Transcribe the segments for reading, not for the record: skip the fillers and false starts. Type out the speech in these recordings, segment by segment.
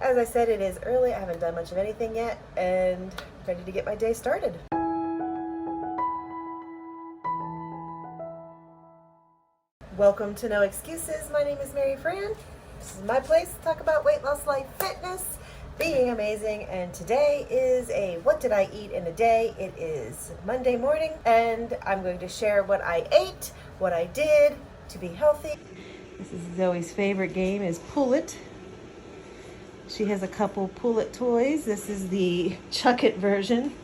As I said, it is early. I haven't done much of anything yet, and ready to get my day started. Welcome to No Excuses. My name is Mary Fran. This is my place to talk about weight loss, life, fitness, being amazing, and today is a what did I eat in a day. It is Monday morning, and I'm going to share what I ate, what I did to be healthy. This is Zoe's favorite game, is Pull It. She has a couple Pull It toys. This is the Chuck It version.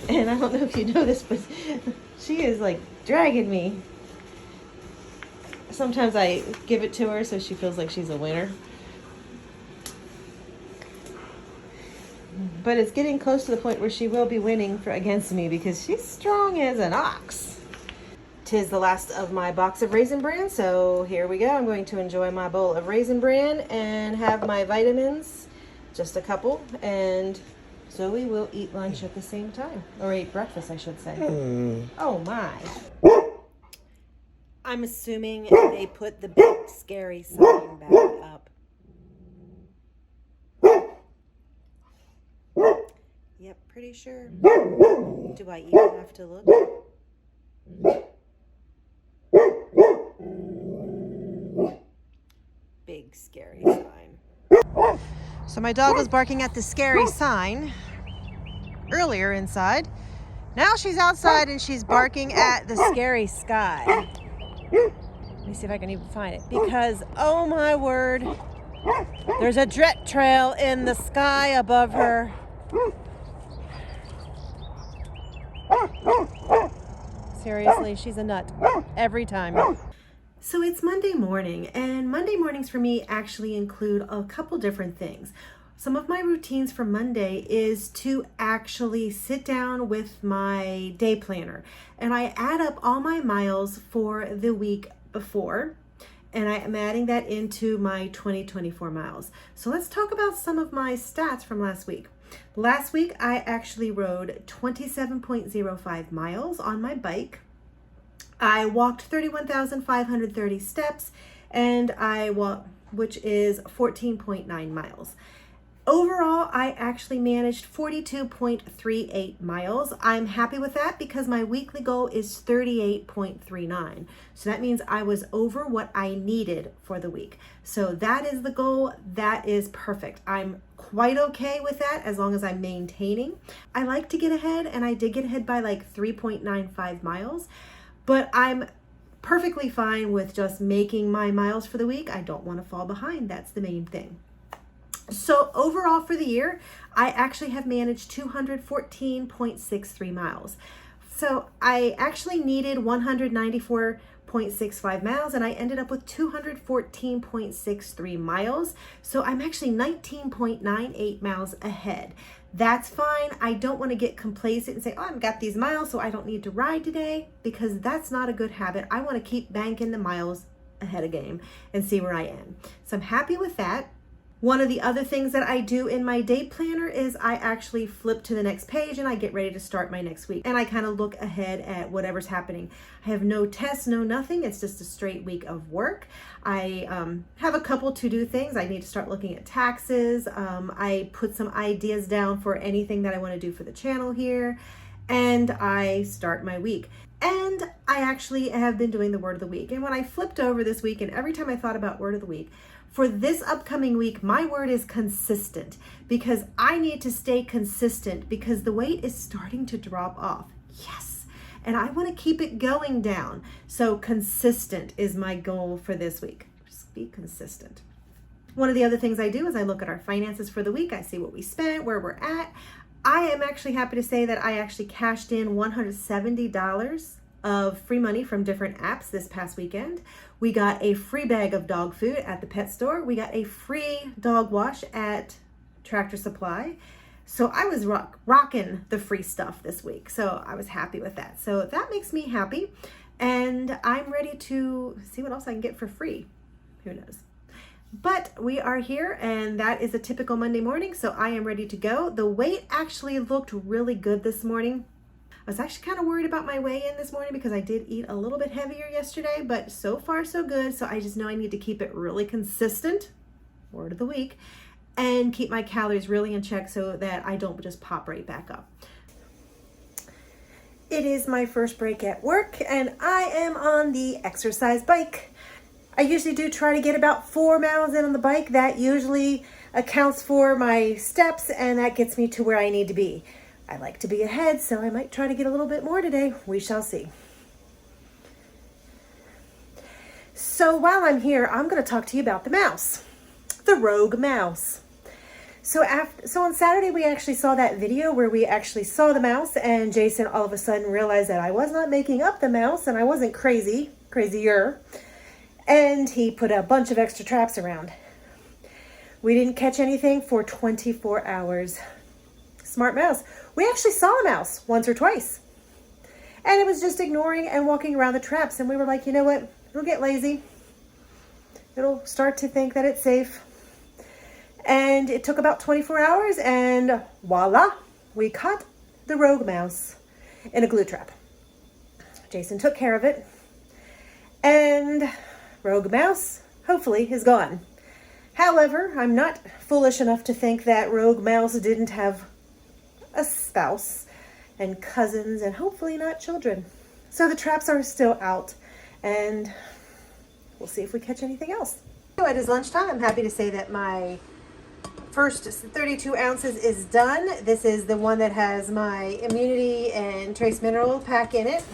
And I don't know if you know this, but she is like dragging me. Sometimes I give it to her so she feels like she's a winner. But it's getting close to the point where she will be winning against me because she's strong as an ox. 'Tis the last of my box of Raisin Bran, so here we go. I'm going to enjoy my bowl of Raisin Bran and have my vitamins, just a couple, and Zoe will eat lunch at the same time, or eat breakfast, I should say. Oh my. I'm assuming they put the big scary sign back up. Yep, pretty sure. Do I even have to look? Big scary sign. So my dog was barking at the scary sign earlier inside. Now she's outside and she's barking at the scary sky. Let me see if I can even find it, because oh my word, there's a drip trail in the sky above her. Seriously, she's a nut every time. So it's Monday morning, and Monday mornings for me actually include a couple different things. Some of my routines for Monday is to actually sit down with my day planner, and I add up all my miles for the week before, and I am adding that into my 2024 miles. So let's talk about some of my stats from last week. Last week, I actually rode 27.05 miles on my bike. I walked 31,530 steps, and which is 14.9 miles. Overall, I actually managed 42.38 miles. I'm happy with that because my weekly goal is 38.39. So that means I was over what I needed for the week. So that is the goal. That is perfect. I'm quite okay with that as long as I'm maintaining. I like to get ahead, and I did get ahead by like 3.95 miles. But I'm perfectly fine with just making my miles for the week. I don't want to fall behind. That's the main thing. So overall for the year, I actually have managed 214.63 miles. So I actually needed 194.65 miles, and I ended up with 214.63 miles. So I'm actually 19.98 miles ahead. That's fine. I don't want to get complacent and say, oh, I've got these miles, so I don't need to ride today, because that's not a good habit. I want to keep banking the miles ahead of game and see where I am. So I'm happy with that. One of the other things that I do in my day planner is I actually flip to the next page and I get ready to start my next week. And I kind of look ahead at whatever's happening. I have no tests, no nothing. It's just a straight week of work. I have a couple to-do things. I need to start looking at taxes. I put some ideas down for anything that I want to do for the channel here. And I start my week. And I actually have been doing the word of the week. And when I flipped over this week, and every time I thought about word of the week, for this upcoming week, my word is consistent, because I need to stay consistent because the weight is starting to drop off. Yes. And I want to keep it going down. So consistent is my goal for this week. Just be consistent. One of the other things I do is I look at our finances for the week. I see what we spent, where we're at. I am actually happy to say that I actually cashed in $170 of free money from different apps this past weekend. We got a free bag of dog food at the pet store. We got a free dog wash at Tractor Supply. So I was rocking the free stuff this week. So I was happy with that. So that makes me happy. And I'm ready to see what else I can get for free. Who knows? But we are here, and that is a typical Monday morning. So I am ready to go. The weight actually looked really good this morning. I was actually kind of worried about my weigh-in this morning because I did eat a little bit heavier yesterday, but so far so good. So I just know I need to keep it really consistent, word of the week, and keep my calories really in check so that I don't just pop right back up. It is my first break at work and I am on the exercise bike. I usually do try to get about 4 miles in on the bike. That usually accounts for my steps and that gets me to where I need to be. I like to be ahead, so I might try to get a little bit more today. We shall see. So while I'm here, I'm going to talk to you about the mouse, the rogue mouse. So on Saturday, we actually saw that video where we actually saw the mouse, and Jason all of a sudden realized that I was not making up the mouse and I wasn't crazier. And he put a bunch of extra traps around. We didn't catch anything for 24 hours. Smart mouse. We actually saw a mouse once or twice. And it was just ignoring and walking around the traps. And we were like, you know what? It'll get lazy. It'll start to think that it's safe. And it took about 24 hours and voila, we caught the rogue mouse in a glue trap. Jason took care of it. And rogue mouse, hopefully, is gone. However, I'm not foolish enough to think that rogue mouse didn't have a spouse and cousins and hopefully not children. So the traps are still out and we'll see if we catch anything else. So it is lunchtime. I'm happy to say that my first 32 ounces is done. This is the one that has my immunity and trace mineral pack in it.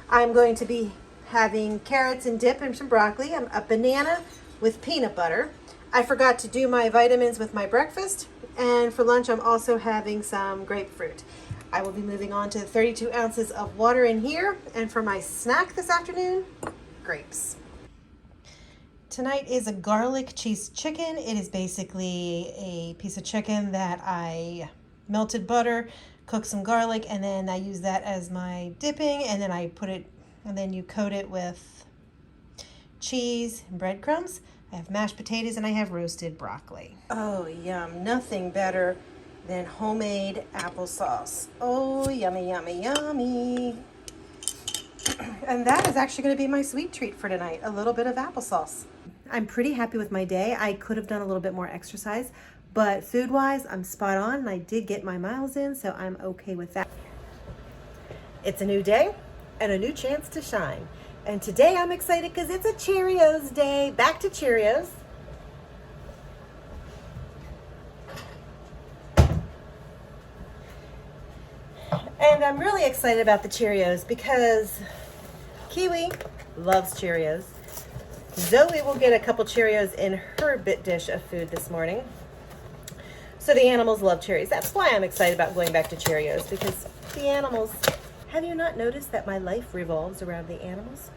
I'm going to be having carrots and dip and some broccoli. A banana with peanut butter. I forgot to do my vitamins with my breakfast. And for lunch, I'm also having some grapefruit. I will be moving on to 32 ounces of water in here. And for my snack this afternoon, grapes. Tonight is a garlic cheese chicken. It is basically a piece of chicken that I melted butter, cooked some garlic, and then I use that as my dipping, and then I put it, and then you coat it with cheese and breadcrumbs. I have mashed potatoes and I have roasted broccoli. Oh, yum. Nothing better than homemade applesauce. Oh, yummy, yummy, yummy. And that is actually going to be my sweet treat for tonight, a little bit of applesauce. I'm pretty happy with my day. I could have done a little bit more exercise, but food-wise, I'm spot on, and I did get my miles in, so I'm okay with that. It's a new day and a new chance to shine. And today I'm excited because it's a Cheerios day. Back to Cheerios. And I'm really excited about the Cheerios because Kiwi loves Cheerios. Zoe will get a couple Cheerios in her bit dish of food this morning. So the animals love Cheerios. That's why I'm excited about going back to Cheerios, because the animals... Have you not noticed that my life revolves around the animals?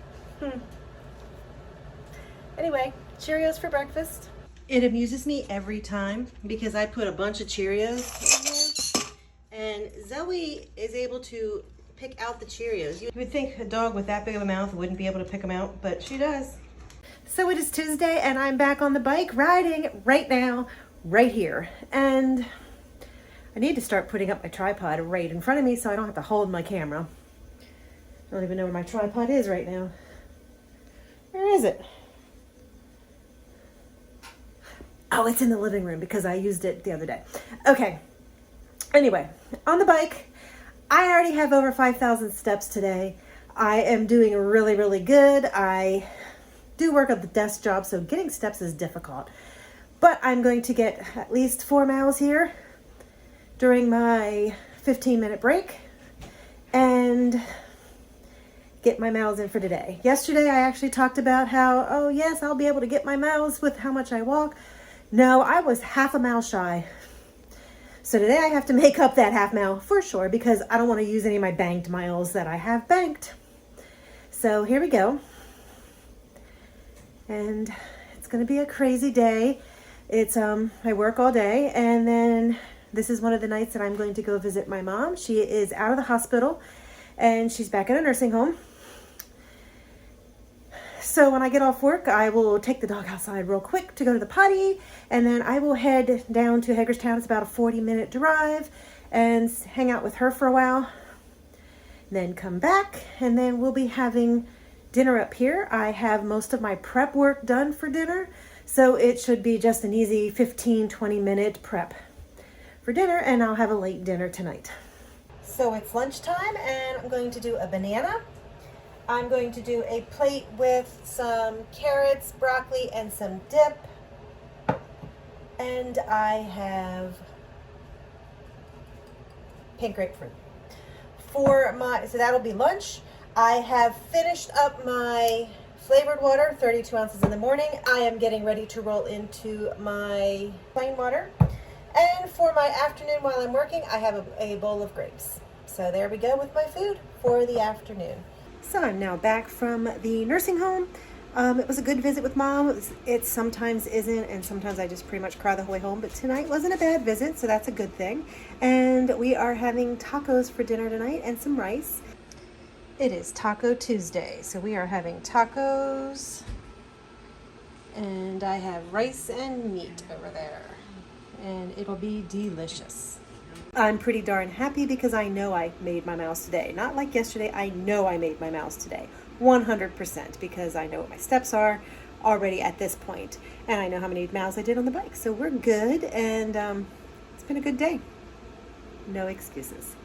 Anyway, Cheerios for breakfast. It amuses me every time because I put a bunch of Cheerios in there and Zoe is able to pick out the Cheerios. You would think a dog with that big of a mouth wouldn't be able to pick them out, but she does. So it is Tuesday and I'm back on the bike riding right now, right here. And I need to start putting up my tripod right in front of me so I don't have to hold my camera. I don't even know where my tripod is right now. Where is it? Oh, it's in the living room because I used it the other day. Okay. Anyway, on the bike, I already have over 5,000 steps today. I am doing really, really good. I do work at the desk job, so getting steps is difficult. But I'm going to get at least 4 miles here during my 15-minute break and get my miles in for today. Yesterday, I actually talked about how, oh yes, I'll be able to get my miles with how much I walk. No, I was half a mile shy. So today I have to make up that half mile for sure because I don't want to use any of my banked miles that I have banked. So here we go. And it's going to be a crazy day. It's, I work all day and then this is one of the nights that I'm going to go visit my mom. She is out of the hospital and she's back in a nursing home. So when I get off work, I will take the dog outside real quick to go to the potty, and then I will head down to Hagerstown. It's about a 40-minute drive, and hang out with her for a while. Then come back, and then we'll be having dinner up here. I have most of my prep work done for dinner, So it should be just an easy 15-20 minute prep for dinner, and I'll have a late dinner tonight. So it's lunchtime and I'm going to do a banana. I'm going to do a plate with some carrots, broccoli, and some dip. And I have pink grapefruit. So that'll be lunch. I have finished up my flavored water, 32 ounces in the morning. I am getting ready to roll into my plain water. And for my afternoon while I'm working, I have a bowl of grapes. So there we go with my food for the afternoon. So I'm now back from the nursing home. It was a good visit with Mom. It sometimes isn't, and sometimes I just pretty much cry the whole way home. But tonight wasn't a bad visit, so that's a good thing. And we are having tacos for dinner tonight and some rice. It is Taco Tuesday, so we are having tacos. And I have rice and meat over there. And it'll be delicious. I'm pretty darn happy because I know I made my miles today. Not like yesterday, I know I made my miles today. 100% because I know what my steps are already at this point. And I know how many miles I did on the bike. So we're good, and it's been a good day. No excuses.